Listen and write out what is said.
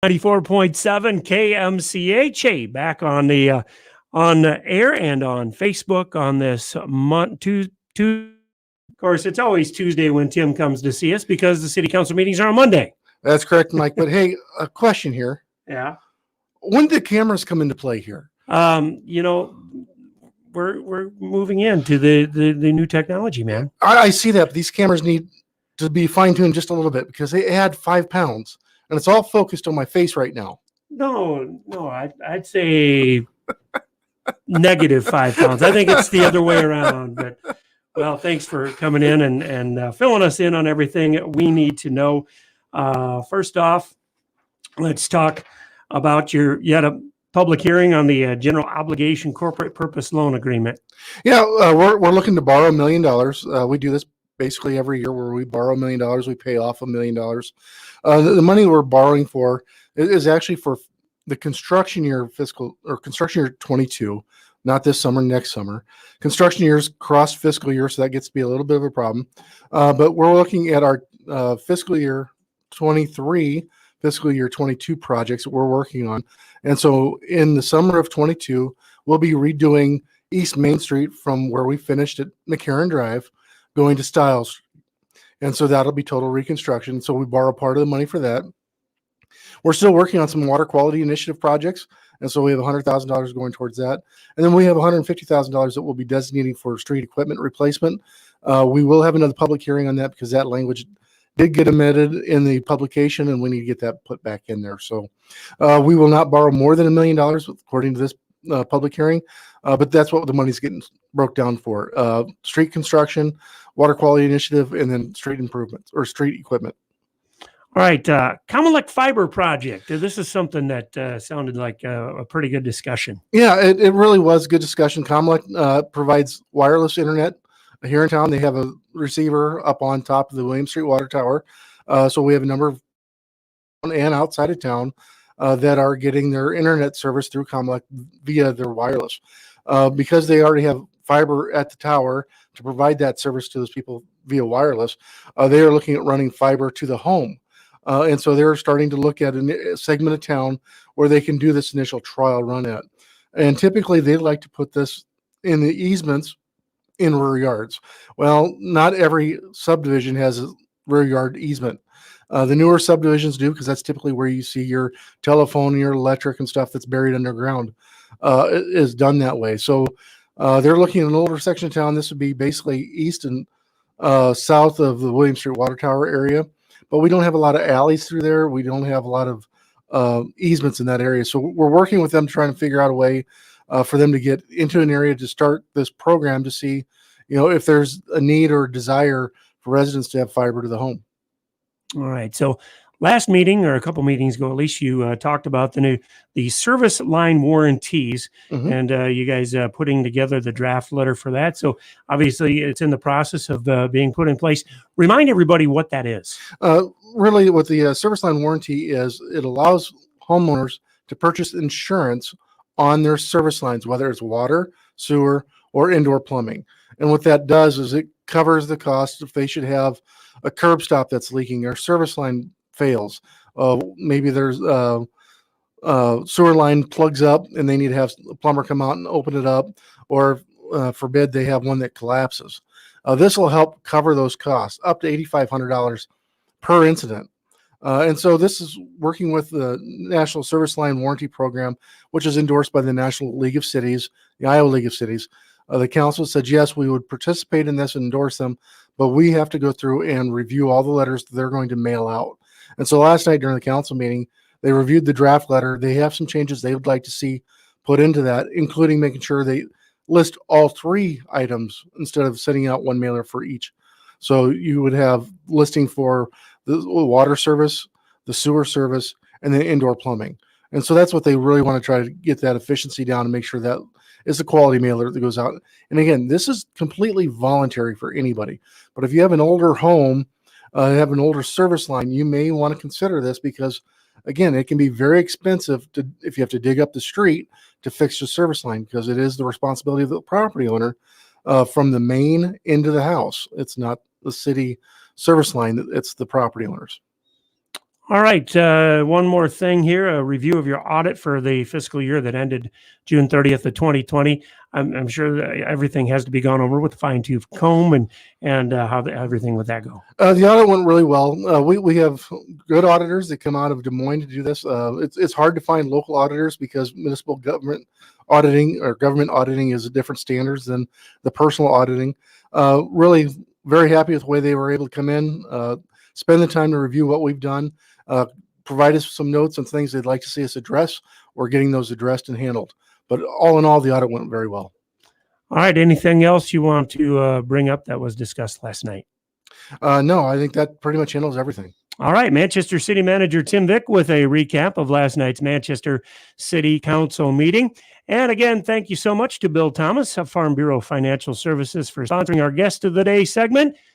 94.7 KMCHA back on the air and on Facebook on this month. Of course, it's always Tuesday when Tim comes to see us because the city council meetings are on Monday. That's correct, Mike. But hey, a question here. Yeah. When did cameras come into play here? We're moving into the new technology, man. I see that, but these cameras need to be fine-tuned just a little bit because they add 5 pounds, and it's all focused on my face right now. No, I'd say negative 5 pounds. I think it's the other way around. But well, thanks for coming in and filling us in on everything we need to know. First off, let's talk about you had a public hearing on the general obligation corporate purpose loan agreement. Yeah, we're looking to borrow $1 million. We do this basically every year where we borrow $1 million, we pay off $1 million. The money we're borrowing for is actually for the construction year construction year 22, not this summer, next summer. Construction years cross fiscal year, so that gets to be a little bit of a problem. But we're looking at our fiscal year 23, fiscal year 22 projects that we're working on. And so in the summer of 22, we'll be redoing East Main Street from where we finished at McCarran Drive, going to Stiles. And so that'll be total reconstruction. So we borrow part of the money for that. We're still working on some water quality initiative projects. And so we have $100,000 going towards that. And then we have $150,000 that we'll be designating for street equipment replacement. We will have another public hearing on that because that language did get amended in the publication and we need to get that put back in there. So we will not borrow more than $1 million according to this public hearing, but that's what the money's getting broke down for. Street construction, water quality initiative, and then street improvements or street equipment. All right, Comelec Fiber Project. This is something that sounded like a pretty good discussion. Yeah, it really was good discussion. Comelec provides wireless internet here in town. They have a receiver up on top of the William Street Water Tower. So we have a number of and outside of town that are getting their internet service through Comelec via their wireless. Because they already have fiber at the tower to provide that service to those people via wireless, they are looking at running fiber to the home. And so they're starting to look at a segment of town where they can do this initial trial run at. And typically they like to put this in the easements in rear yards. Well, not every subdivision has a rear yard easement. The newer subdivisions do, because that's typically where you see your telephone, your electric and stuff that's buried underground is done that way. So they're looking at an older section of town. This would be basically east and south of the William Street Water Tower area. But we don't have a lot of alleys through there. We don't have a lot of easements in that area. So we're working with them trying to figure out a way for them to get into an area to start this program to see, if there's a need or desire for residents to have fiber to the home. All right. So last meeting or a couple meetings ago, at least you talked about the service line warranties, and you guys putting together the draft letter for that. So obviously it's in the process of being put in place. Remind everybody what that is. Really what the service line warranty is, it allows homeowners to purchase insurance on their service lines, whether it's water, sewer, or indoor plumbing. And what that does is it covers the cost if they should have a curb stop that's leaking or service line fails. Maybe there's sewer line plugs up and they need to have a plumber come out and open it up, or forbid they have one that collapses. This will help cover those costs up to $8,500 per incident. And so this is working with the National Service Line Warranty Program, which is endorsed by the National League of Cities, the Iowa League of Cities. The council said, yes, we would participate in this and endorse them, but we have to go through and review all the letters that they're going to mail out. And so last night during the council meeting, they reviewed the draft letter. They have some changes they would like to see put into that, including making sure they list all 3 items instead of sending out one mailer for each. So you would have listing for the water service, the sewer service, and then indoor plumbing. And so that's what they really want to try to get that efficiency down and make sure that is the quality mailer that goes out. And again, this is completely voluntary for anybody. But if you have an older home, have an older service line, you may want to consider this because, again, it can be very expensive if you have to dig up the street to fix your service line, because it is the responsibility of the property owner from the main into the house. It's not the city service line, it's the property owners. All right. One more thing here, a review of your audit for the fiscal year that ended June 30th of 2020. I'm sure that everything has to be gone over with a fine-tooth comb and how everything with that go. The audit went really well. We have good auditors that come out of Des Moines to do this. It's hard to find local auditors because municipal government auditing or government auditing is a different standards than the personal auditing. Really very happy with the way they were able to come in, spend the time to review what we've done, provide us some notes and things they'd like to see us address. We're getting those addressed and handled. But all in all, the audit went very well. All right. Anything else you want to bring up that was discussed last night? No, I think that pretty much handles everything. All right. Manchester City Manager Tim Vick with a recap of last night's Manchester City Council meeting. And again, thank you so much to Bill Thomas of Farm Bureau Financial Services for sponsoring our Guest of the Day segment.